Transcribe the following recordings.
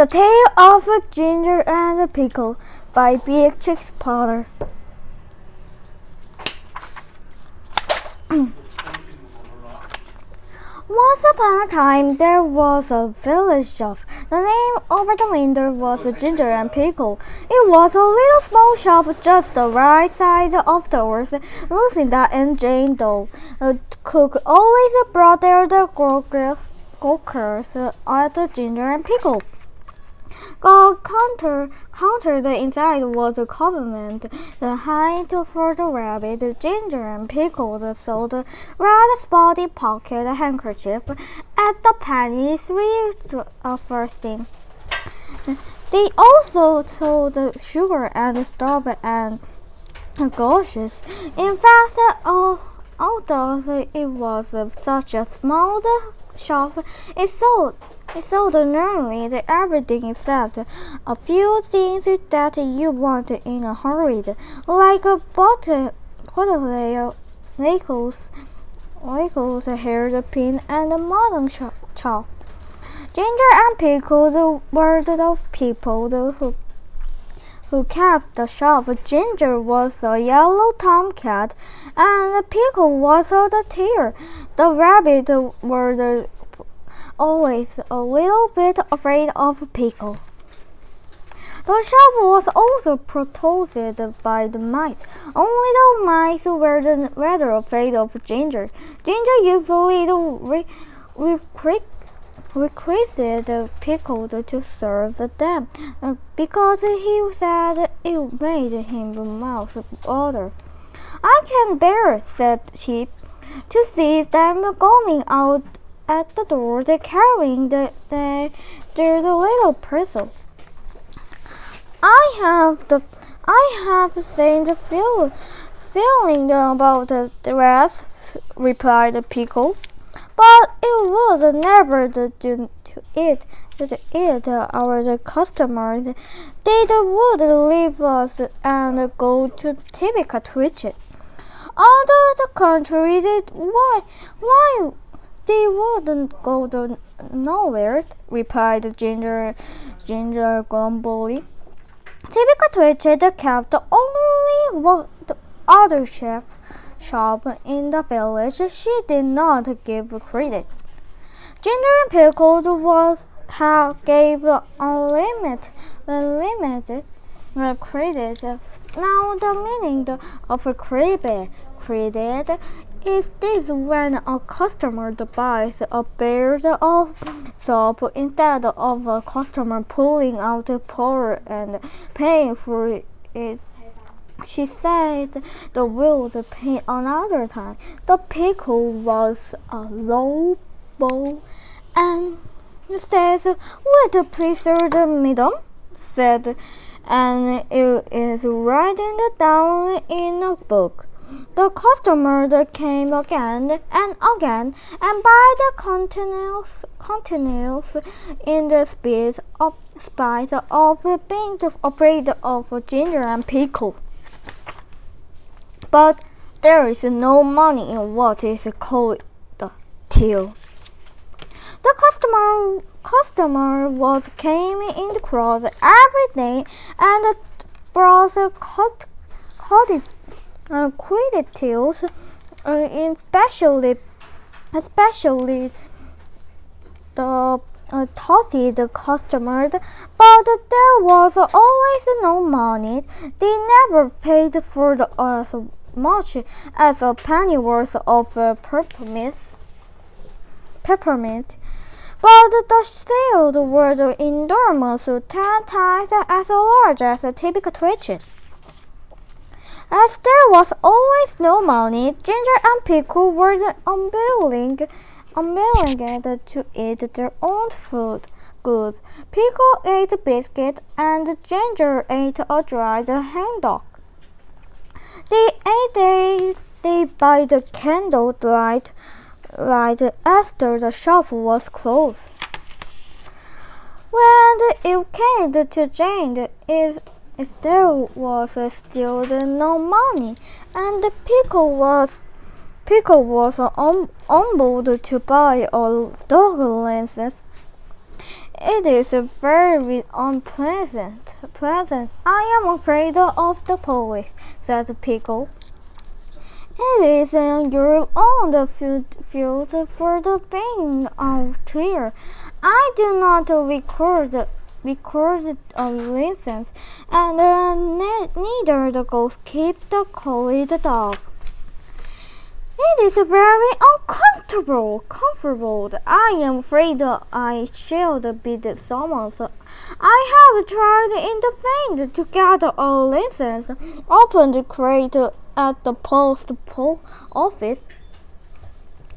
The Tale of Ginger and Pickles by Beatrix Potter. Once upon a time there was a village shop. The name over the window was Ginger and Pickles. It was a little small shop just the right side of the doors. Lucinda and Jane Doe, the cook, always brought their cookers at the Ginger and Pickles. The counter the inside was a compliment. The height for the rabbit, Ginger and Pickles sold a red spotted pocket handkerchief at the penny first thing. They also sold sugar and stuff and gauches. In fact, although it was such a small shop, it sold nearly everything except a few things that you want in a hurry, like potatoes, hairpin, and mutton chop. Ginger and Pickles were the people who kept the shop. Ginger was a yellow tomcat, and Pickle was the terrier. The rabbit were always a little bit afraid of Pickle. The shop was also protected by the mice. Only the mice were rather afraid of Ginger. Ginger usually requested Pickle to serve them because he said it made him mouth water. "I can't bear," said he, "to see them going out at the door, carrying their little parcel. I have the same feeling about the rest," replied Pickle. "But it would never do to eat our customers. They would leave us and go to Tippecanoe. On the contrary, why they wouldn't go nowhere," replied Ginger grumbly. Tippecanoe kept the only other shop in the village. She did not give credit. Ginger and Pickles gave unlimited credit. Now the meaning of credit is this: when a customer buys a bar of soap instead of a customer pulling out a pour and paying for it, she said the will to pay another time. The Pickle was a low bow and says, "Would you please serve madam?" said, and it is written down in a book. The customer came again and again, and by the continuous in the spite of being afraid of Ginger and Pickle. But there is no money in what is called the till. The customer came in the crowd every day and brought quid tails, especially the toffee customers, but there was always no money. They never paid for as much as a pennyworth of peppermint. But the sales were enormous, 10 times as large as a Tippecanoe. As there was always no money, Ginger and Pickle were unwilling to eat their own food. Good. Pickle ate biscuit and Ginger ate a dried hot-dog. They ate by the candlelight after the shop was closed. When it came to Jane, there was still no money, and Pickle was unable to buy a dog lens. It is very unpleasant. I am afraid of the police, said Pickle. It is your own field for the being out here. I do not record a license, and neither the ghost keep the collie the dog. It is very uncomfortable. I am afraid I shall be summoned. I have tried in the vain to get a license. Open the crate at the post office,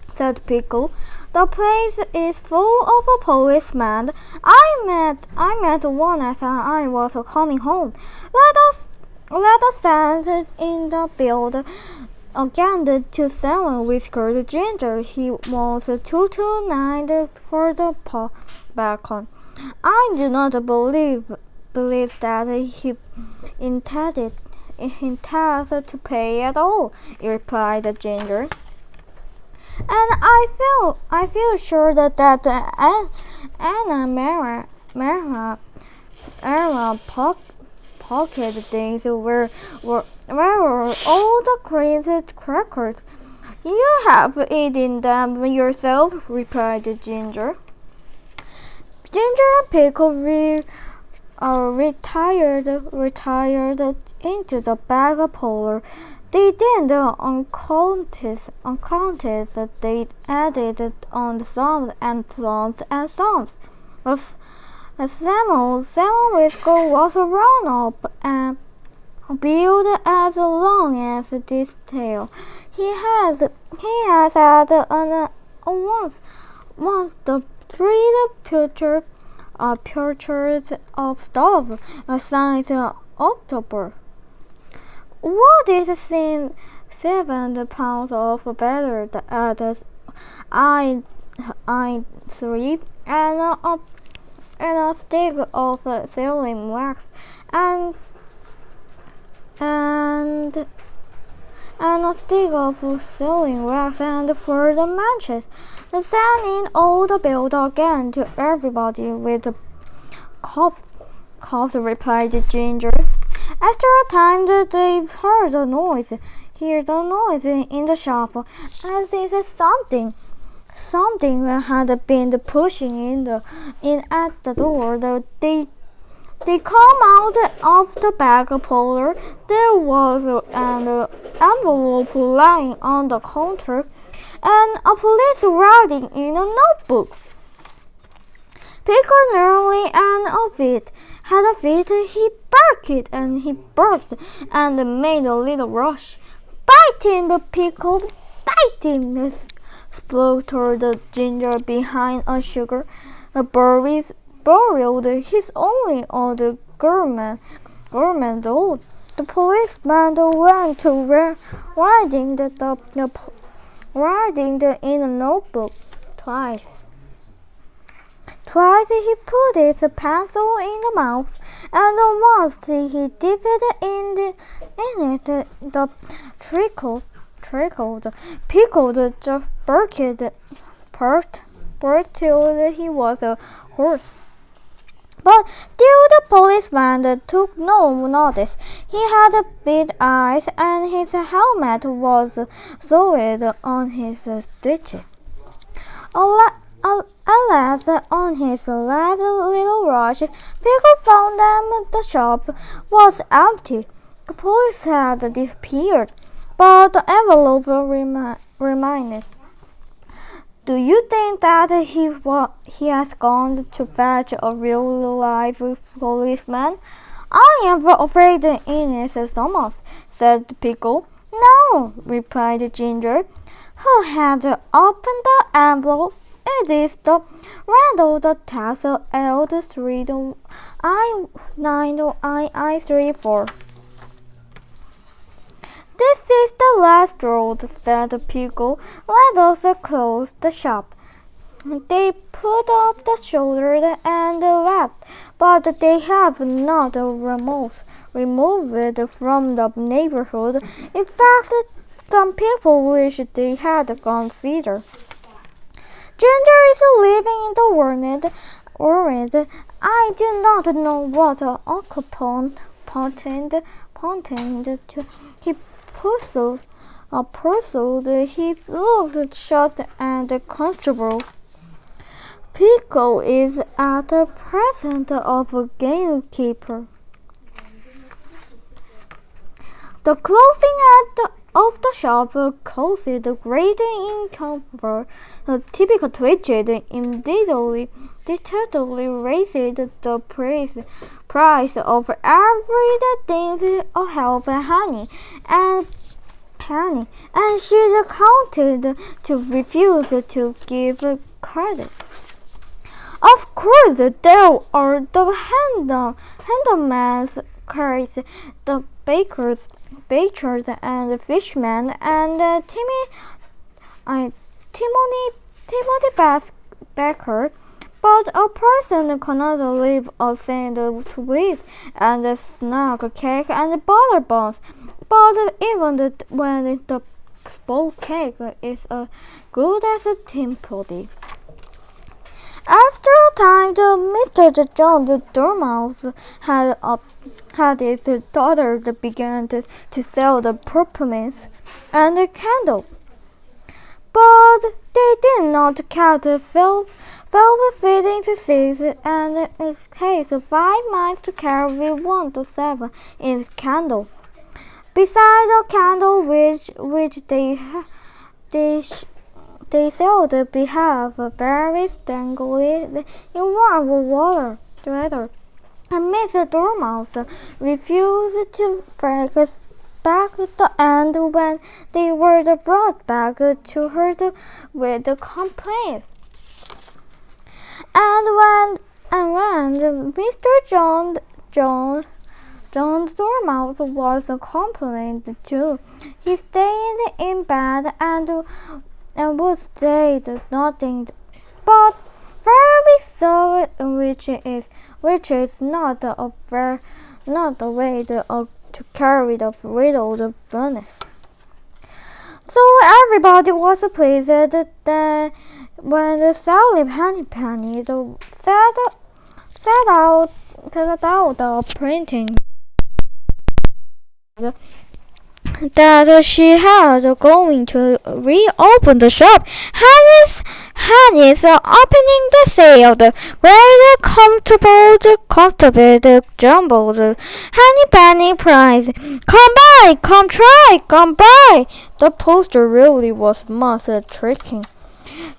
said Pickle. The place is full of policemen. I met one as I was coming home. Let us stand in the build. Again, to 7 whispered Ginger. He was 229 for the balcony. I do not believe that he intended to pay at all, replied Ginger. And I feel sure that Anna Mara pocket things where are all the creams crackers? You have eaten them yourself, replied Ginger. Ginger and Pickle retired into the bag of polar. They did unconscious they added on the songs and songs and songs. Samuel Whisker was a run-up and built as long as this tail. He has had once the 3 pictures of dove since October. What is 7 pounds of butter at I3 and a stick of sealing wax and a stick of sealing wax and for the matches. Sending all the bill again to everybody with a cough, replied Ginger. After a time they heard the noise in the shop, as if something had been pushing in at the door. They come out of the bag of polar. There was an envelope lying on the counter, and a police writing in a notebook. Pickle nearly had a fit. He barked and made a little rush. Bite him, Pickle! Bite him! Spluttered Ginger behind a sugar. Borrowed his only old government old. The policeman went to writing in a notebook twice. Twice he put his pencil in the mouth, and once he dipped it in it. The trickled. Pickled just barked till he was a horse. But still the policeman took no notice. He had big eyes, and his helmet was sewed on his stitches. Alas, on his last little rush, Pickle found the shop was empty. The police had disappeared, but the envelope remained. Do you think that he has gone to fetch a real-life policeman? I am afraid it is Thomas, said Pickle. No, replied Ginger, who had opened the envelope. It is the Randall the tax L3 I9I34. This is the last road, said Pickle. Let us close the shop. They put up the shoulder and left, but they have not removed it from the neighborhood. In fact, some people wish they had gone further. Ginger is living in the world. orange. I do not know what occupant contained. He puzzled. He looked shocked and comfortable. Pickle is at the present of a gamekeeper. The closing of the shop caused great inconvenience. The typical twitched immediately raised the price of everything of help and honey, and she counted to refuse to give credit. Of course, there are the handyman's carts, the bakers and fishermen, and Timothy Baker. But a person cannot live on sandwiches and snack cake and butter buns. But even when the spoiled cake is as good as a Timothy. After a time, Mr. John Dormouse had his daughter began to sell the peppermints and the candle. But they did not count the velvet fitting disease, and it takes 5 miles to carry 1 to 7 inch candle. Besides the candle which they seldom behave very strangely in warm weather. And Mr. Dormouse refused to break back the end when they were brought back to her with the complaints. And when Mr. John Dormouse was complained to, he stayed in bed and would say nothing but very sorry, which is not the way to carry the riddle business. So everybody was pleased that when Sally Penny set out the printing that she had going to reopen the shop. Honey's opening the sale, the great comfortable jumbled honey penny prize. Come buy. The poster really was much tricking.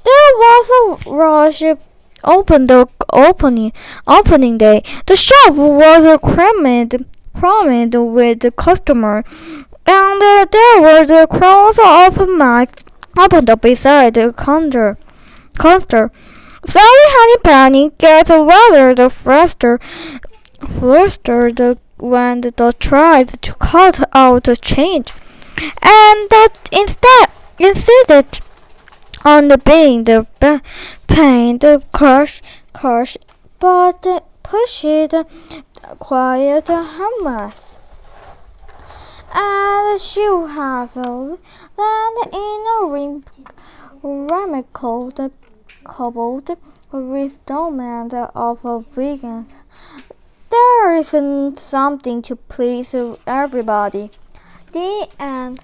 There was a rush opening day. The shop was crammed with customers, and there were the crowds of mice opened beside the counter. Sally Honeypenny gets rather flustered when the tried to cut out the change, and insisted on being the paint crush, but pushed quiet hummus and shoe hassles. Then in a ramical cobbled restonement of a vegan, there isn't something to please everybody. The end.